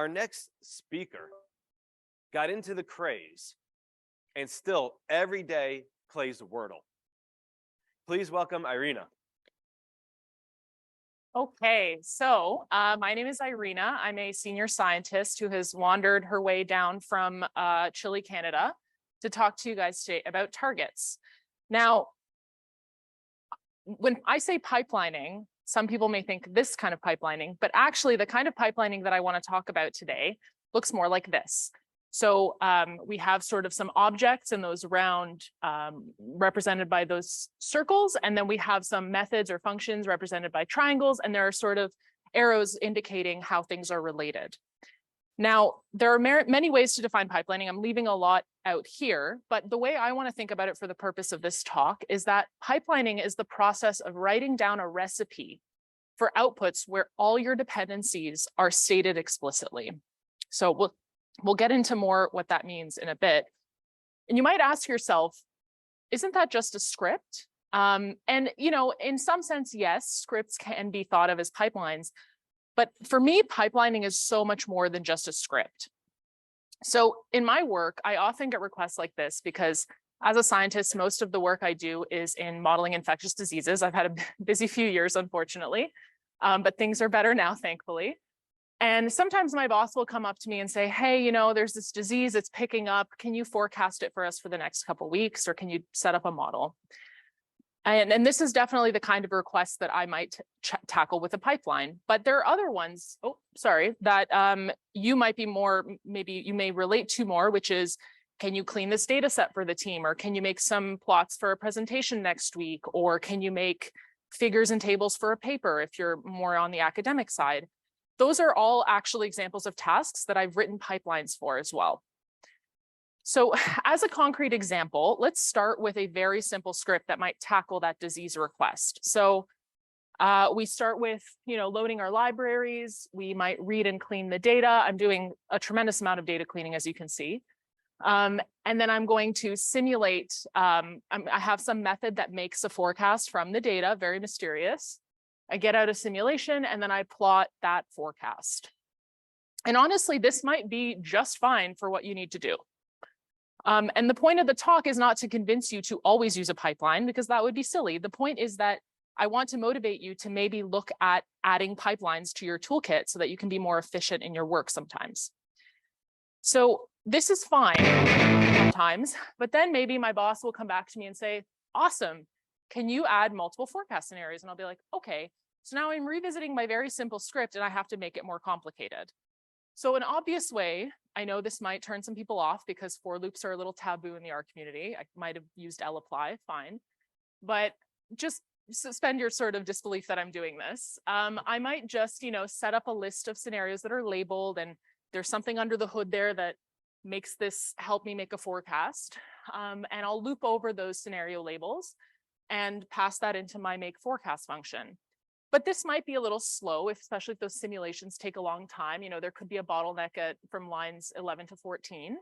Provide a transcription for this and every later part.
Our next speaker got into the craze and still every day plays Wordle. Please welcome Irena. Okay, so my name is Irena. I'm a senior scientist who has wandered her way down from Chile, Canada, to talk to you guys today about targets. Now, when I say pipelining, some people may think this kind of pipelining, but actually the kind of pipelining that I want to talk about today looks more like this. So we have sort of some objects in those round represented by those circles, and then we have some methods or functions represented by triangles, and there are sort of arrows indicating how things are related. Now, there are many ways to define pipelining. I'm leaving a lot out here, but the way I want to think about it for the purpose of this talk is that pipelining is the process of writing down a recipe for outputs where all your dependencies are stated explicitly. So we'll get into more what that means in a bit. And you might ask yourself, isn't that just a script? And you know, in some sense, yes, scripts can be thought of as pipelines. But for me, pipelining is so much more than just a script. So in my work, I often get requests like this because as a scientist, most of the work I do is in modeling infectious diseases. I've had a busy few years, unfortunately, but things are better now, thankfully. And sometimes my boss will come up to me and say, hey, you know, there's this disease, it's picking up. Can you forecast it for us for the next couple of weeks, or can you set up a model? And this is definitely the kind of request that I might tackle with a pipeline. But there are other ones, that you might be more, maybe you may relate to more, which is, can you clean this data set for the team? Or can you make some plots for a presentation next week? Or can you make figures and tables for a paper if you're more on the academic side? Those are all actually examples of tasks that I've written pipelines for as well. So as a concrete example, let's start with a very simple script that might tackle that disease request. So we start with, loading our libraries. We might read and clean the data. I'm doing a tremendous amount of data cleaning, as you can see. And then I'm going to simulate, I have some method that makes a forecast from the data, very mysterious. I get out a simulation and then I plot that forecast. And honestly, this might be just fine for what you need to do. And the point of the talk is not to convince you to always use a pipeline, because that would be silly. The point is that I want to motivate you to maybe look at adding pipelines to your toolkit so that you can be more efficient in your work sometimes. So this is fine sometimes, but then maybe my boss will come back to me and say, awesome, can you add multiple forecast scenarios? And I'll be like, okay, so now I'm revisiting my very simple script and I have to make it more complicated. So an obvious way, I know this might turn some people off because for loops are a little taboo in the R community. I might have used lapply, fine. But just suspend your sort of disbelief that I'm doing this. I might just, set up a list of scenarios that are labeled, and there's something under the hood there that makes this help me make a forecast. And I'll loop over those scenario labels and pass that into my make forecast function. But this might be a little slow, especially if those simulations take a long time. There could be a bottleneck from lines 11 to 14.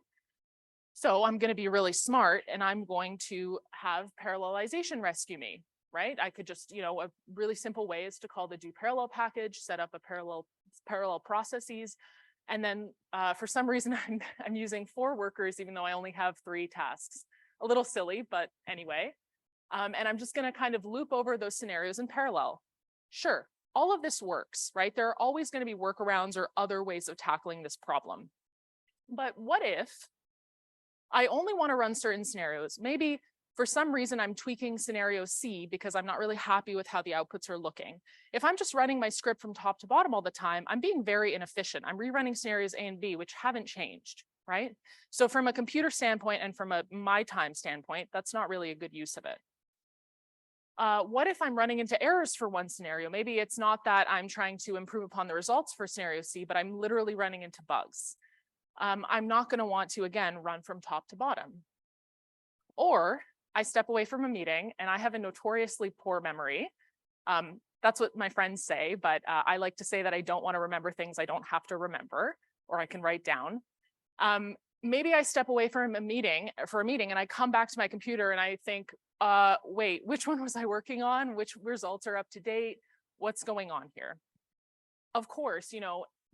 So I'm going to be really smart, and I'm going to have parallelization rescue me, right? I could just, a really simple way is to call the do parallel package, set up a parallel processes. And then for some reason, I'm using 4 workers, even though I only have 3 tasks. A little silly, but anyway. And I'm just going to kind of loop over those scenarios in parallel. Sure, all of this works, right? There are always going to be workarounds or other ways of tackling this problem. But what if I only want to run certain scenarios? Maybe for some reason I'm tweaking scenario C because I'm not really happy with how the outputs are looking. If I'm just running my script from top to bottom all the time, I'm being very inefficient. I'm rerunning scenarios A and B, which haven't changed, right? So from a computer standpoint and from my time standpoint, that's not really a good use of it. What if I'm running into errors for one scenario? Maybe it's not that I'm trying to improve upon the results for scenario C, but I'm literally running into bugs. I'm not going to want to, again, run from top to bottom. Or I step away from a meeting and I have a notoriously poor memory. That's what my friends say, but I like to say that I don't want to remember things I don't have to remember, or I can write down. Maybe I step away from a meeting and I come back to my computer and I think, wait, which one was I working on? Which results are up to date? What's going on here? Of course,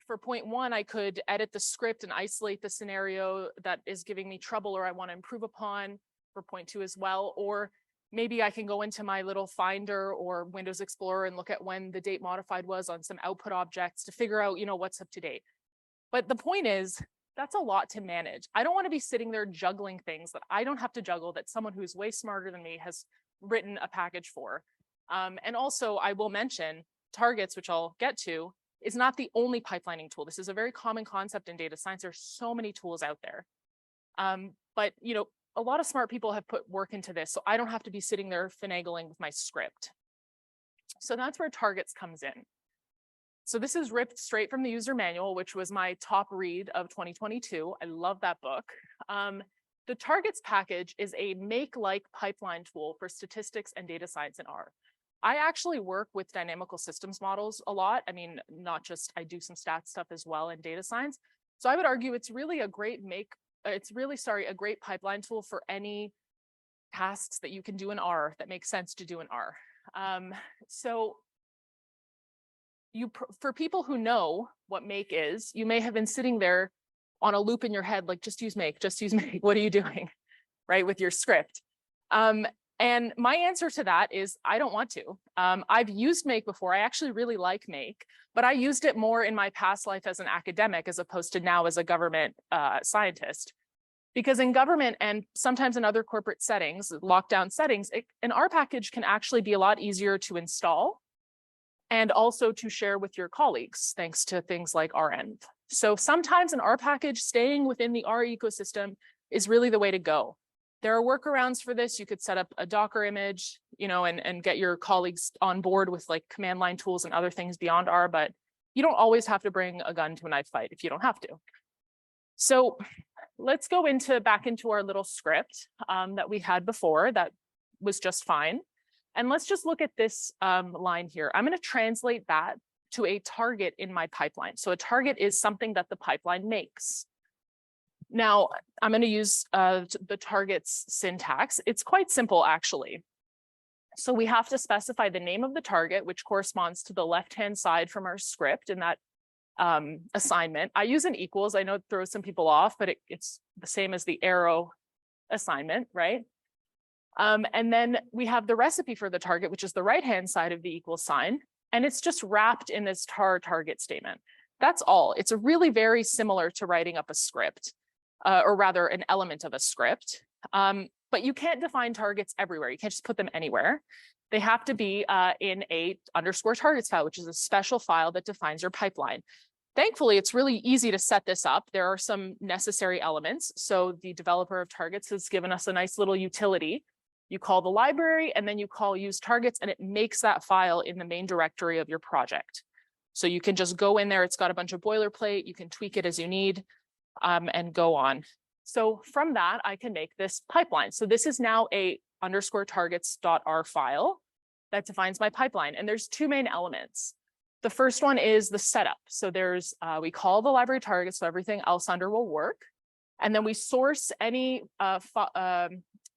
for point one, I could edit the script and isolate the scenario that is giving me trouble or I want to improve upon for point two as well. Or maybe I can go into my little Finder or Windows Explorer and look at when the date modified was on some output objects to figure out, what's up to date. But the point is, that's a lot to manage. I don't want to be sitting there juggling things that I don't have to juggle, that someone who's way smarter than me has written a package for. And also, I will mention targets, which I'll get to, is not the only pipelining tool. This is a very common concept in data science. There's so many tools out there. But a lot of smart people have put work into this, so I don't have to be sitting there finagling with my script. So that's where targets comes in. So this is ripped straight from the user manual, which was my top read of 2022. I love that book. The targets package is a make-like pipeline tool for statistics and data science in R. I actually work with dynamical systems models a lot. I mean, not just, I do some stats stuff as well in data science. So I would argue it's really a great a great pipeline tool for any tasks that you can do in R that makes sense to do in R. For people who know what make is, you may have been sitting there on a loop in your head, like just use make, what are you doing, right, with your script? And my answer to that is I don't want to. I've used make before. I actually really like make, but I used it more in my past life as an academic as opposed to now as a government scientist. Because in government and sometimes in other corporate settings, lockdown settings, an R package can actually be a lot easier to install and also to share with your colleagues, thanks to things like REnv. So sometimes an R package staying within the R ecosystem is really the way to go. There are workarounds for this. You could set up a Docker image, and get your colleagues on board with like command line tools and other things beyond R, but you don't always have to bring a gun to a knife fight if you don't have to. So let's go back into our little script that we had before that was just fine. And let's just look at this line here. I'm going to translate that to a target in my pipeline. So a target is something that the pipeline makes. Now, I'm going to use the targets syntax. It's quite simple, actually. So we have to specify the name of the target, which corresponds to the left-hand side from our script in that assignment. I use an equals. I know it throws some people off, but it's the same as the arrow assignment, right? And then we have the recipe for the target, which is the right-hand side of the equal sign. And it's just wrapped in this tar target statement. That's all. It's really very similar to writing up a script, or rather an element of a script. But you can't define targets everywhere. You can't just put them anywhere. They have to be in a _targets file, which is a special file that defines your pipeline. Thankfully, it's really easy to set this up. There are some necessary elements. So the developer of targets has given us a nice little utility. You call the library and then you call use targets and it makes that file in the main directory of your project. So you can just go in there. It's got a bunch of boilerplate. You can tweak it as you need and go on. So from that, I can make this pipeline. So this is now a _targets.r file that defines my pipeline. And there's two main elements. The first one is the setup. So there's, we call the library target, so everything else under will work. And then we source any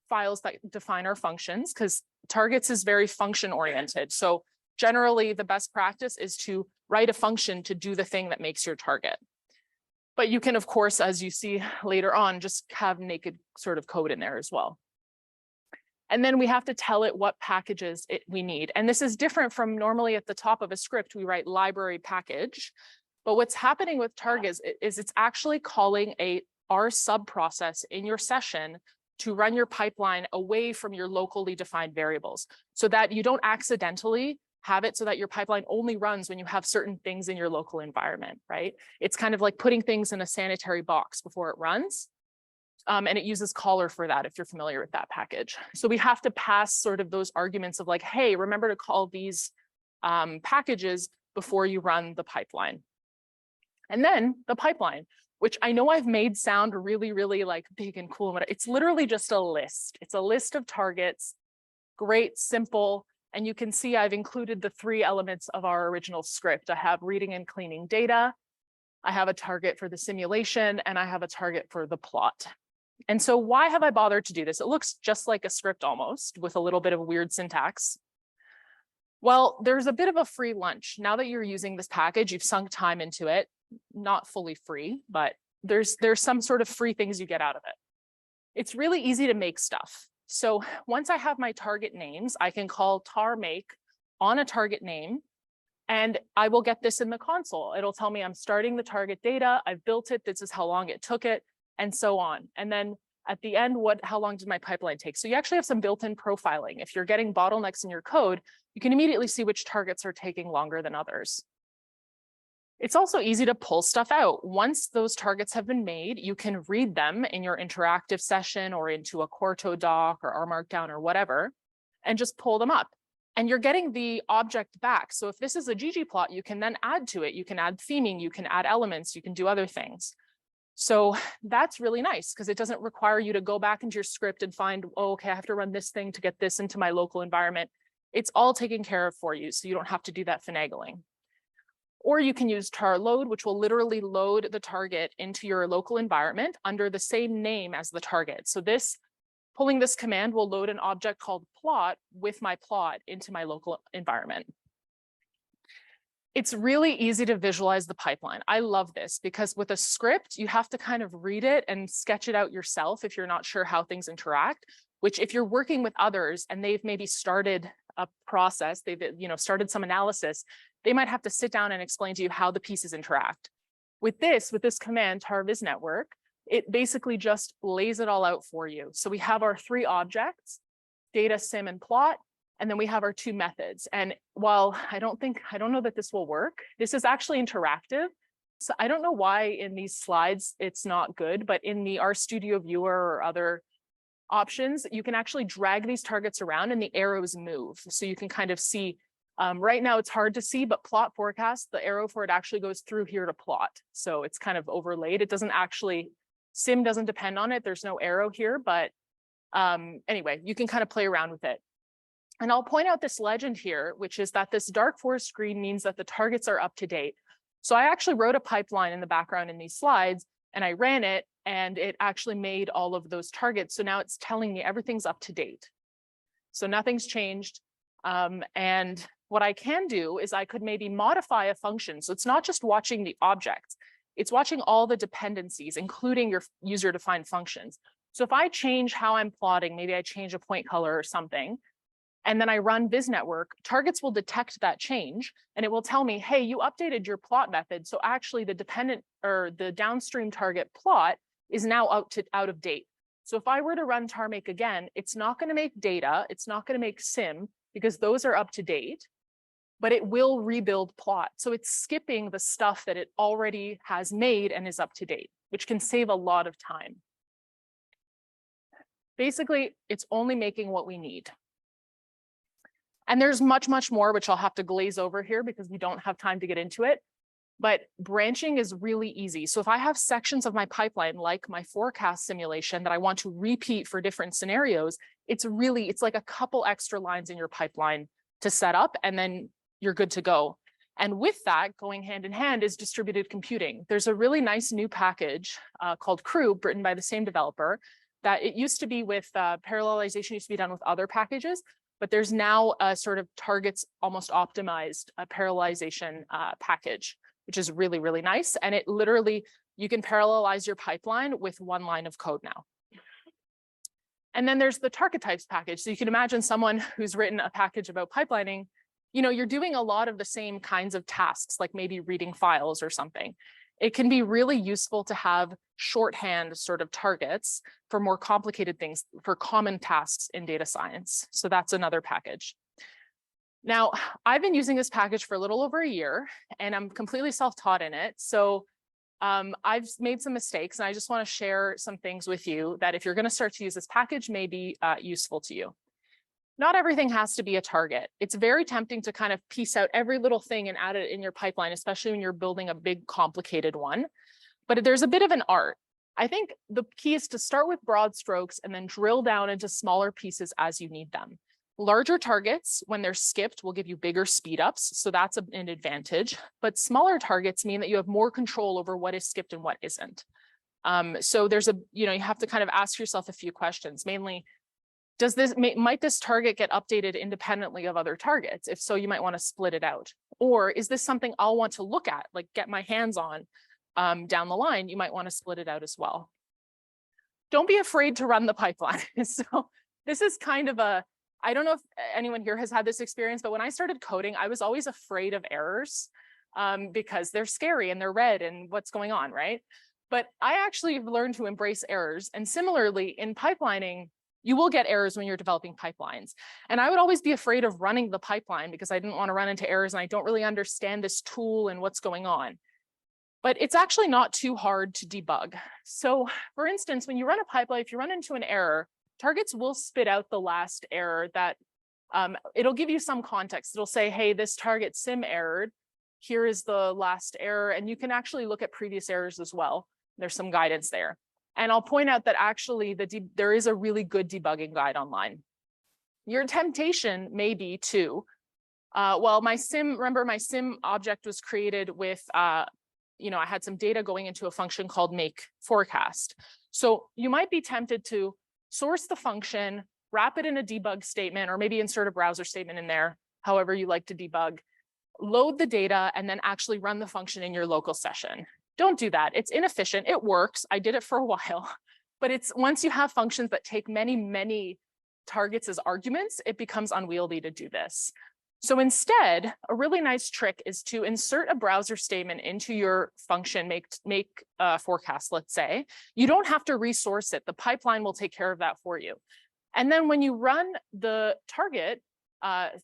files that define our functions, because targets is very function oriented. So generally the best practice is to write a function to do the thing that makes your target. But you can, of course, as you see later on, just have naked sort of code in there as well. And then we have to tell it what packages we need. And this is different from normally at the top of a script, we write library package. But what's happening with targets is it's actually calling a R subprocess in your session to run your pipeline away from your locally defined variables so that you don't accidentally have it so that your pipeline only runs when you have certain things in your local environment, right? It's kind of like putting things in a sanitary box before it runs. And it uses caller for that, if you're familiar with that package. So we have to pass sort of those arguments of like, hey, remember to call these packages before you run the pipeline. And then the pipeline, which I know I've made sound really, really like big and cool. It's literally just a list. It's a list of targets, great, simple. And you can see I've included the three elements of our original script. I have reading and cleaning data. I have a target for the simulation, and I have a target for the plot. And so why have I bothered to do this? It looks just like a script almost with a little bit of weird syntax. Well, there's a bit of a free lunch. Now that you're using this package, you've sunk time into it. not fully free, but there's some sort of free things you get out of it. It's really easy to make stuff. So once I have my target names, I can call tar make on a target name, and I will get this in the console. It'll tell me I'm starting the target data, I've built it, this is how long it took it, and so on. And then at the end, how long did my pipeline take? So you actually have some built-in profiling. If you're getting bottlenecks in your code, you can immediately see which targets are taking longer than others. It's also easy to pull stuff out. Once those targets have been made, you can read them in your interactive session or into a Quarto doc or R Markdown or whatever, and just pull them up. And you're getting the object back. So if this is a ggplot, you can then add to it. You can add theming, you can add elements, you can do other things. So that's really nice because it doesn't require you to go back into your script and find, oh, okay, I have to run this thing to get this into my local environment. It's all taken care of for you, so you don't have to do that finagling. Or you can use tar load, which will literally load the target into your local environment under the same name as the target. So pulling this command will load an object called plot with my plot into my local environment. It's really easy to visualize the pipeline. I love this because with a script, you have to kind of read it and sketch it out yourself if you're not sure how things interact, which if you're working with others and they've maybe started a process, they've started some analysis, they might have to sit down and explain to you how the pieces interact. With this command, tar viz network, it basically just lays it all out for you. So we have our three objects, data, sim, and plot, and then we have our two methods. And while I don't know that this will work, this is actually interactive. So I don't know why in these slides it's not good, but in the RStudio viewer or other options, you can actually drag these targets around and the arrows move. So you can kind of see, right now it's hard to see, but plot forecast, the arrow for it actually goes through here to plot. So it's kind of overlaid. It doesn't actually, sim doesn't depend on it. There's no arrow here, but anyway, you can kind of play around with it. And I'll point out this legend here, which is that this dark forest green means that the targets are up to date. So I actually wrote a pipeline in the background in these slides and I ran it and it actually made all of those targets. So now it's telling me everything's up to date. So nothing's changed. And what I can do is I could maybe modify a function. So it's not just watching the objects, it's watching all the dependencies, including your user-defined functions. So if I change how I'm plotting, maybe I change a point color or something, and then I run viz network, targets will detect that change and it will tell me, hey, you updated your plot method. So actually the dependent or the downstream target plot is now out of date. So if I were to run tar make again, it's not going to make data, it's not going to make sim because those are up to date, but it will rebuild plot. So it's skipping the stuff that it already has made and is up to date, which can save a lot of time. Basically, it's only making what we need. And there's much, much more, which I'll have to glaze over here because we don't have time to get into it. But branching is really easy. So if I have sections of my pipeline, like my forecast simulation that I want to repeat for different scenarios, it's like a couple extra lines in your pipeline to set up, and then you're good to go. And with that, going hand in hand is distributed computing. There's a really nice new package called Crew, written by the same developer, that it used to be with parallelization used to be done with other packages. But there's now a sort of targets almost optimized parallelization package, which is really, really nice. And it literally, you can parallelize your pipeline with one line of code now. And then there's the target types package. So you can imagine someone who's written a package about pipelining, you're doing a lot of the same kinds of tasks, like maybe reading files or something. It can be really useful to have shorthand sort of targets for more complicated things, for common tasks in data science. So that's another package. Now, I've been using this package for a little over a year, and I'm completely self-taught in it. So I've made some mistakes, and I just want to share some things with you that if you're going to start to use this package may be useful to you. Not everything has to be a target. It's very tempting to kind of piece out every little thing and add it in your pipeline, especially when you're building a big, complicated one. But there's a bit of an art. I think the key is to start with broad strokes and then drill down into smaller pieces as you need them. Larger targets, when they're skipped, will give you bigger speed ups. So that's an advantage. But smaller targets mean that you have more control over what is skipped and what isn't. So there's you have to kind of ask yourself a few questions, mainly, might this target get updated independently of other targets? If so, you might want to split it out. Or is this something I'll want to look at, like get my hands on down the line? You might want to split it out as well. Don't be afraid to run the pipeline. So this is kind of a, I don't know if anyone here has had this experience, but when I started coding, I was always afraid of errors because they're scary and they're red and what's going on, right? But I actually have learned to embrace errors. And similarly, in pipelining, you will get errors when you're developing pipelines. And I would always be afraid of running the pipeline because I didn't want to run into errors and I don't really understand this tool and what's going on. But it's actually not too hard to debug. So for instance, when you run a pipeline, if you run into an error, targets will spit out the last error that it'll give you some context. It'll say, hey, this target sim errored. Here is the last error. And you can actually look at previous errors as well. There's some guidance there. And I'll point out that actually there is a really good debugging guide online. Your temptation may be to, well, remember my sim object was created with, I had some data going into a function called make forecast. So you might be tempted to source the function, wrap it in a debug statement, or maybe insert a browser statement in there, however you like to debug, load the data, and then actually run the function in your local session. Don't do that. It's inefficient. It works. I did it for a while, but it's once you have functions that take many, many targets as arguments, it becomes unwieldy to do this. So instead, a really nice trick is to insert a browser statement into your function, make forecast, let's say. You don't have to resource it. The pipeline will take care of that for you. And then when you run the target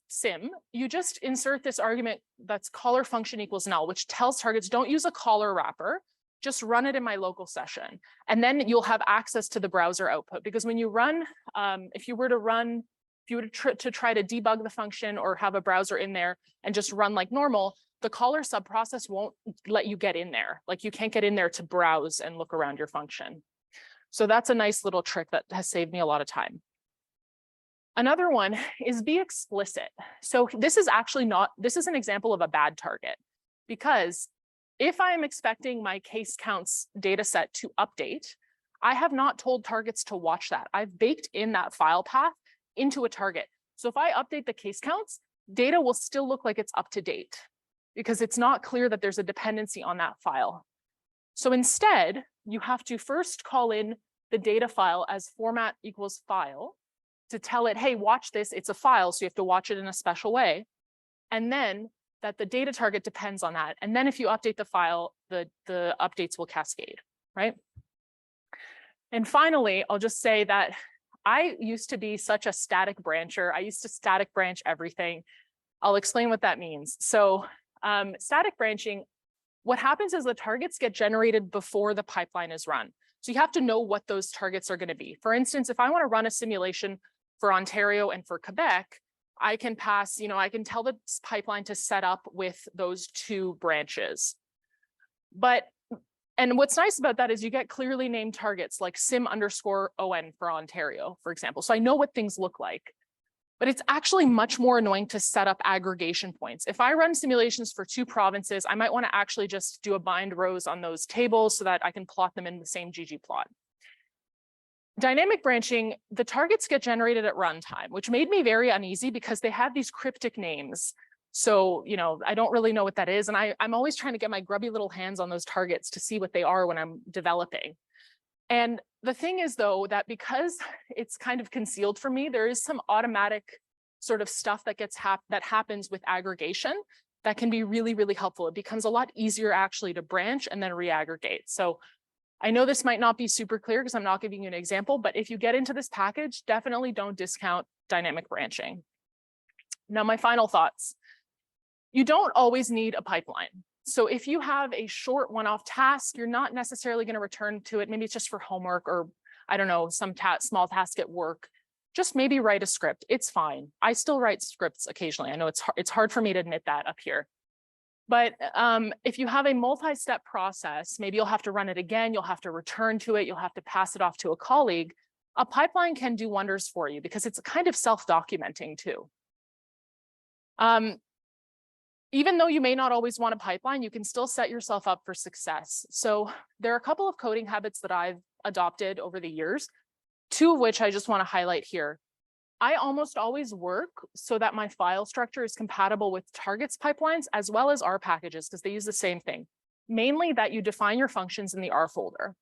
sim, you just insert this argument that's caller function equals null, which tells targets don't use a caller wrapper, just run it in my local session. And then you'll have access to the browser output. Because when you run, if you were to try to debug the function or have a browser in there and just run like normal, the caller subprocess won't let you get in there. Like you can't get in there to browse and look around your function. So that's a nice little trick that has saved me a lot of time. Another one is be explicit. So this is an example of a bad target, because if I am expecting my case counts data set to update, I have not told targets to watch that. I've baked in that file path into a target. So if I update the case counts, data will still look like it's up to date because it's not clear that there's a dependency on that file. So instead, you have to first call in the data file as format equals file to tell it, hey, watch this, it's a file, so you have to watch it in a special way. And then that the data target depends on that. And then if you update the file, the updates will cascade, right? And finally, I'll just say that I used to be such a static brancher. I used to static branch everything. I'll explain what that means. So static branching, what happens is the targets get generated before the pipeline is run. So you have to know what those targets are going to be. For instance, if I want to run a simulation for Ontario and for Quebec, I can pass, I can tell the pipeline to set up with those two branches. And what's nice about that is you get clearly named targets like sim_on for Ontario, for example. So I know what things look like, but it's actually much more annoying to set up aggregation points. If I run simulations for 2 provinces, I might want to actually just do a bind rows on those tables so that I can plot them in the same ggplot. Dynamic branching, the targets get generated at runtime, which made me very uneasy because they have these cryptic names. So, I don't really know what that is. And I'm always trying to get my grubby little hands on those targets to see what they are when I'm developing. And the thing is, though, that because it's kind of concealed from me, there is some automatic sort of stuff that happens with aggregation that can be really, really helpful. It becomes a lot easier actually to branch and then reaggregate. So I know this might not be super clear because I'm not giving you an example, but if you get into this package, definitely don't discount dynamic branching. Now, my final thoughts. You don't always need a pipeline. So if you have a short one-off task, you're not necessarily going to return to it. Maybe it's just for homework or, I don't know, some small task at work. Just maybe write a script. It's fine. I still write scripts occasionally. I know it's hard for me to admit that up here. But if you have a multi-step process, maybe you'll have to run it again. You'll have to return to it. You'll have to pass it off to a colleague. A pipeline can do wonders for you because it's kind of self-documenting too. Even though you may not always want a pipeline, you can still set yourself up for success. So there are a couple of coding habits that I've adopted over the years, 2 of which I just want to highlight here. I almost always work so that my file structure is compatible with targets pipelines as well as R packages, because they use the same thing. Mainly that you define your functions in the R folder.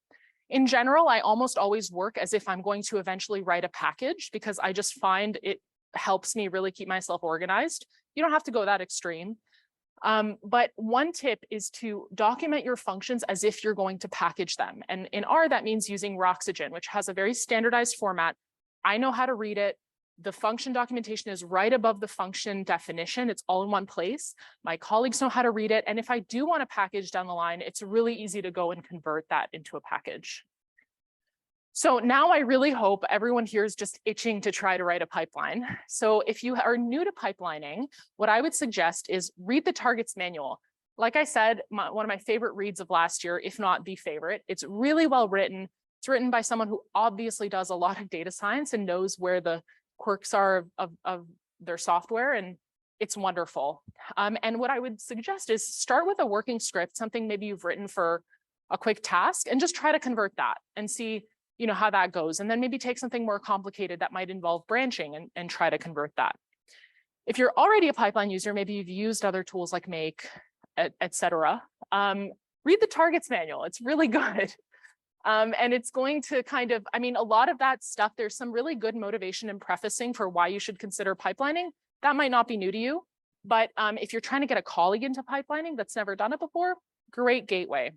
In general, I almost always work as if I'm going to eventually write a package, because I just find it helps me really keep myself organized. You don't have to go that extreme. But one tip is to document your functions as if you're going to package them. And in R, that means using Roxygen, which has a very standardized format. I know how to read it. The function documentation is right above the function definition. It's all in one place. My colleagues know how to read it. And if I do want a package down the line, it's really easy to go and convert that into a package. So now I really hope everyone here is just itching to try to write a pipeline. So if you are new to pipelining, what I would suggest is read the targets manual. Like I said, one of my favorite reads of last year, if not the favorite. It's really well written. It's written by someone who obviously does a lot of data science and knows where the quirks are of their software, and it's wonderful. And what I would suggest is start with a working script, something maybe you've written for a quick task, and just try to convert that and see, you know, how that goes. And then maybe take something more complicated that might involve branching and try to convert that. If you're already a pipeline user, maybe you've used other tools like Make, et cetera, read the targets manual. It's really good. And it's going to kind of, I mean, a lot of that stuff, there's some really good motivation and prefacing for why you should consider pipelining. That might not be new to you, but if you're trying to get a colleague into pipelining that's never done it before, great gateway.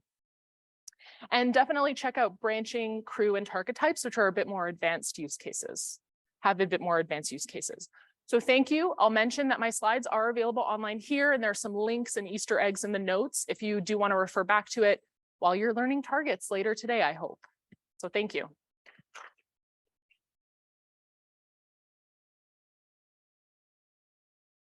And definitely check out branching, crew, and target types, which are a bit more advanced use cases, have a bit more advanced use cases. So thank you. I'll mention that my slides are available online here, and there are some links and Easter eggs in the notes if you do want to refer back to it while you're learning targets later today, I hope. So thank you.